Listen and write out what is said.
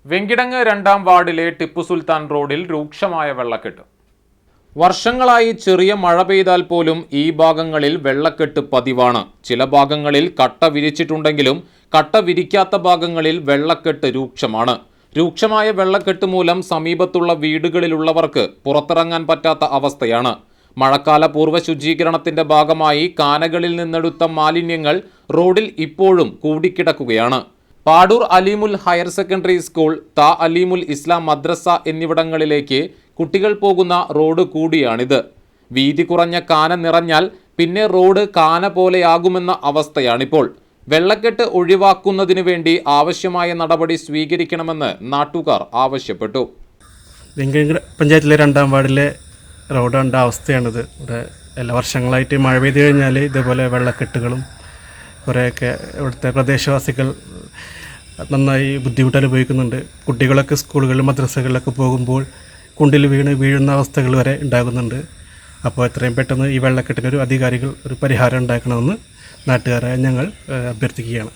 വെങ്കിടങ്ങ് 2-ാം വാർഡിലെ ടിപ്പു സുൽത്താൻ റോഡിൽ രൂക്ഷമായ വെള്ളക്കെട്ട്. വർഷങ്ങളായി ചെറിയ മഴ പെയ്താൽ പോലും ഈ ഭാഗങ്ങളിൽ വെള്ളക്കെട്ട് പതിവാണ്. ചില ഭാഗങ്ങളിൽ കട്ട വിരിച്ചിട്ടുണ്ടെങ്കിലും കട്ട വിരിക്കാത്ത ഭാഗങ്ങളിൽ വെള്ളക്കെട്ട് രൂക്ഷമാണ്. രൂക്ഷമായ വെള്ളക്കെട്ട് മൂലം സമീപത്തുള്ള വീടുകളിലുള്ളവർക്ക് പുറത്തിറങ്ങാൻ പറ്റാത്ത അവസ്ഥയാണ്. മഴക്കാല പൂർവ്വ ശുചീകരണത്തിന്റെ ഭാഗമായി കാനകളിൽ നിന്നെടുത്ത മാലിന്യങ്ങൾ റോഡിൽ ഇപ്പോഴും കൂടിക്കിടക്കുകയാണ്. പാടൂർ അലീമുൽ ഹയർ സെക്കൻഡറി സ്കൂൾ, താ അലീമുൽ ഇസ്ലാം മദ്രസ എന്നിവിടങ്ങളിലേക്ക് കുട്ടികൾ പോകുന്ന റോഡ് കൂടിയാണിത്. വീതി കുറഞ്ഞ കാന നിറഞ്ഞാൽ പിന്നെ റോഡ് കാന പോലെയാകുമെന്ന അവസ്ഥയാണിപ്പോൾ. വെള്ളക്കെട്ട് ഒഴിവാക്കുന്നതിനു വേണ്ടി ആവശ്യമായ നടപടി സ്വീകരിക്കണമെന്ന് നാട്ടുകാർ ആവശ്യപ്പെട്ടു. വെങ്കിടങ്ങ് പഞ്ചായത്തിലെ 2-ാം വാർഡിലെ റോഡ് കണ്ട അവസ്ഥയാണിത്. ഇവിടെ എല്ലാ വർഷങ്ങളായിട്ട് മഴ പെയ്തു കഴിഞ്ഞാൽ ഇതേപോലെ വെള്ളക്കെട്ടുകളും കുറേയൊക്കെ ഇവിടുത്തെ പ്രദേശവാസികൾ നന്നായി ബുദ്ധിമുട്ട് അനുഭവിക്കുന്നുണ്ട്. കുട്ടികളൊക്കെ സ്കൂളുകളിൽ മദ്രസകളിലൊക്കെ പോകുമ്പോൾ കുണ്ടിൽ വീഴുന്ന അവസ്ഥകൾ വരെ ഉണ്ടാകുന്നുണ്ട്. അപ്പോൾ എത്രയും പെട്ടെന്ന് ഈ വെള്ളക്കെട്ടിനൊരു അധികാരികൾ ഒരു പരിഹാരം ഉണ്ടാക്കണമെന്ന് നാട്ടുകാരായ ഞങ്ങൾ അഭ്യർത്ഥിക്കുകയാണ്.